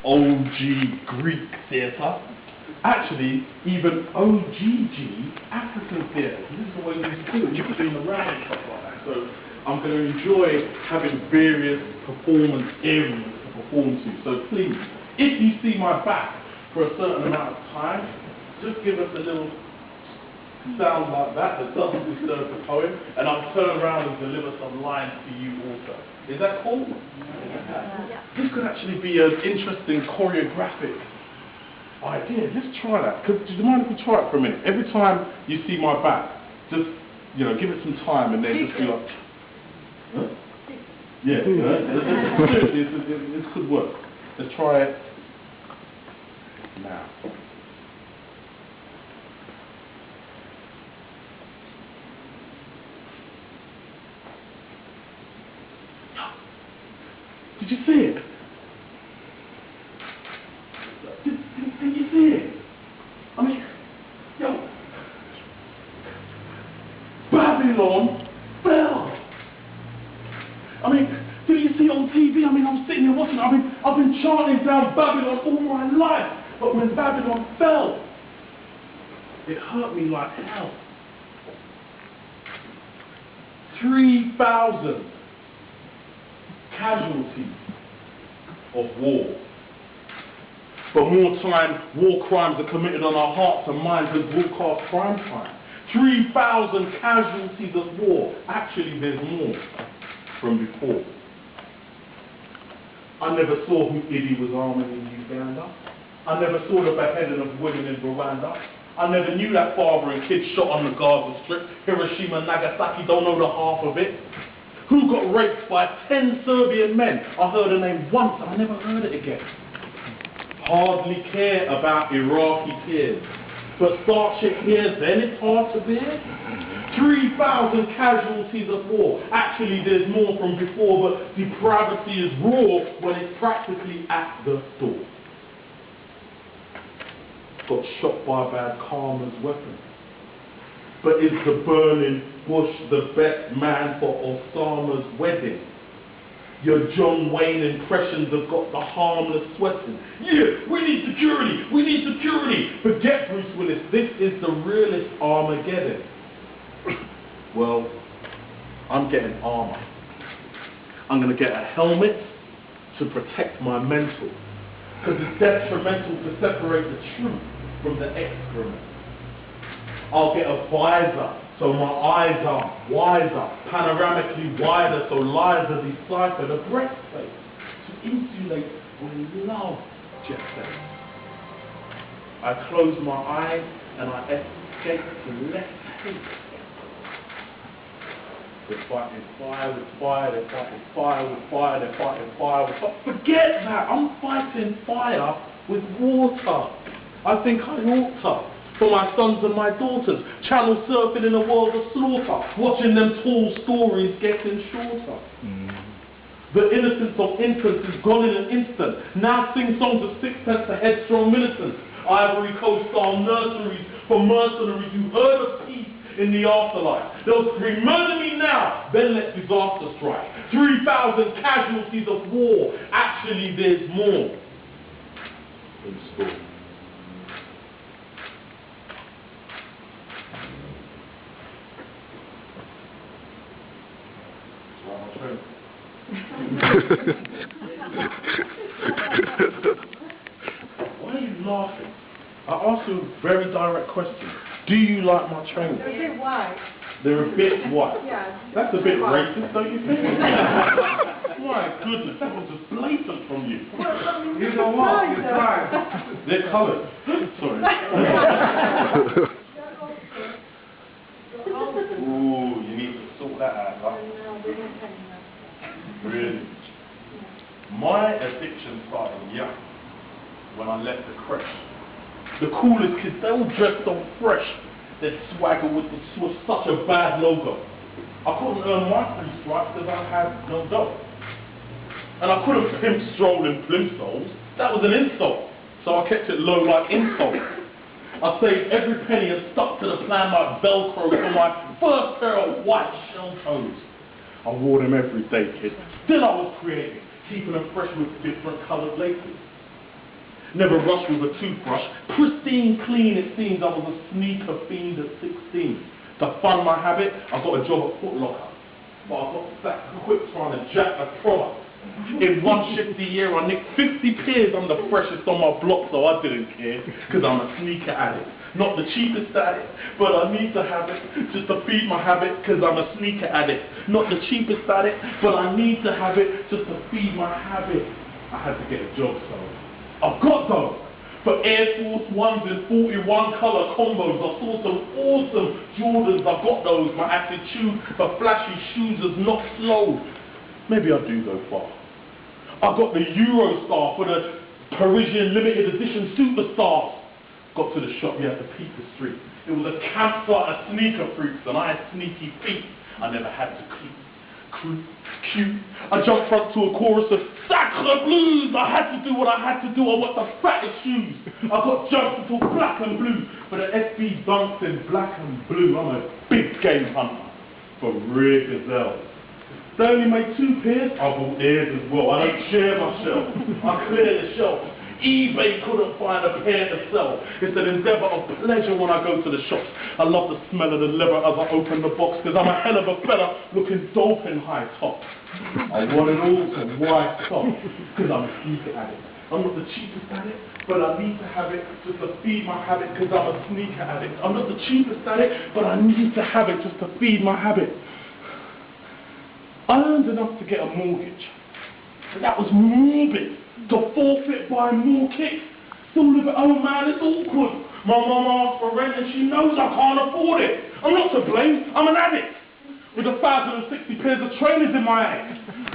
OG Greek theatre, actually even OGG African theatre. This is the way we do it. You've been around and stuff like that. So I'm going to enjoy having various performance areas to perform to. So please, if you see my back for a certain amount of time, just give us a little sound like that doesn't disturb the poem, and I'll turn around and deliver some lines to you also. Is that cool? Yeah. This could actually be an interesting choreographic idea. Let's try that. Do you mind if we try it for a minute? Every time you see my back, just give it some time and then just be like, huh? Yeah, this could work. Let's try it now. Did you see it? Did you see it? I mean, Babylon fell. I mean, did you see it on TV? I mean, I'm sitting here watching it. I've been chanting down Babylon all my life. But when Babylon fell, it hurt me like hell. 3,000 casualties of war. But more time, war crimes are committed on our hearts and minds than broadcast crime time. 3,000 casualties of war. Actually, there's more from before. I never saw who Idi was arming in Uganda. I never saw the beheading of women in Rwanda. I never knew that father and kids shot on the Gaza Strip. Hiroshima and Nagasaki, don't know the half of it. Who got raped by 10 Serbian men? I heard her name once and I never heard it again. Hardly care about Iraqi tears. But start shit here, then it's hard to bear. 3,000 casualties of war. Actually, there's more from before, but depravity is raw when it's practically at the door. Got shot by a bad karma's weapon. But is the burning bush the best man for Osama's wedding? Your John Wayne impressions have got the harmless sweating. Yeah, we need security, we need security. Forget Bruce Willis, this is the realest Armageddon. Well, I'm getting armor. I'm going to get a helmet to protect my mental. Because it's detrimental to separate the truth from the excrement. I'll get a visor so my eyes are wiser, panoramically wider so lies are deciphered, a breastplate to insulate when love jet sets. I close my eyes and I escape to less hate. They're fighting fire with fire, they're fighting fire with fire, they're fighting fire with fire. Forget that, I'm fighting fire with water. I think I ought to. For my sons and my daughters, channel surfing in a world of slaughter, watching them tall stories getting shorter. The innocence of infants is gone in an instant. Now sing songs of sixpence to headstrong militants. Ivory Coast style nurseries for mercenaries who heard of peace in the afterlife. They'll scream, murder me now, then let disaster strike. 3,000 casualties of war. Actually, there's more in store. Why are you laughing? I asked you a very direct question. Do you like my training? They're a bit white. They're a bit white? Yeah. That's a bit racist, don't you think? My goodness, that was just blatant from you. You know what? You're right. They're coloured. Sorry. Ooh, you need to sort that out, huh? Really? My addiction started young, when I left the creche. The coolest kids, they all dressed so fresh. Their swagger was such a bad logo. I couldn't earn my 3 stripes because I had no dough. And I couldn't pimp stroll in plimsolls. That was an insult. So I kept it low like insult. I saved every penny and stuck to the plan like Velcro for my first pair of white shell toes. I wore them every day, kid. Then I was creating, keeping them fresh with different coloured laces. Never rushed with a toothbrush. Pristine clean, it seems I was a sneaker fiend at 16. To fund my habit, I got a job at Foot Locker. But I got sacked quick trying to jack the product. In one shift a year, I nicked 50 pairs. I'm the freshest on my block, so I didn't care, because I'm a sneaker addict. Not the cheapest addict, but I need to have it just to feed my habit, because I'm a sneaker addict. Not the cheapest addict, but I need to have it just to feed my habit. I had to get a job, so I've got those. For Air Force Ones in 41 colour combos, I saw some awesome Jordans, I got those. My attitude for flashy shoes is not slow. Maybe I do go far. I got the Eurostar for the Parisian limited edition superstars. Got to the shop, you had to peek the street. It was a campsite of sneaker freaks and I had sneaky feet. I never had to creep. Cute. I jumped front to a chorus of Sacre Blues. I had to do what I had to do. I want the fattest shoes. I got jumped until black and blue. But the SB dunks in black and blue. I'm a big game hunter for rare gazelles. They only made 2 pairs. I bought theirs as well. I don't share my shelf. I clear the shelf. eBay couldn't find a pair to sell. It's an endeavour of pleasure when I go to the shops. I love the smell of the leather as I open the box, because I'm a hell of a fella looking dope in high top. I want it all to white top, because I'm a sneaker addict. I'm not the cheapest addict, but I need to have it just to feed my habit, because I'm a sneaker addict. I'm not the cheapest addict, but I need to have it just to feed my habit. I earned enough to get a mortgage, but that was morbid. To forfeit by more kicks. Still live at home, man, it's awkward. My mum asked for rent and she knows I can't afford it. I'm not to blame, I'm an addict. With 1,060 pairs of trainers in my head.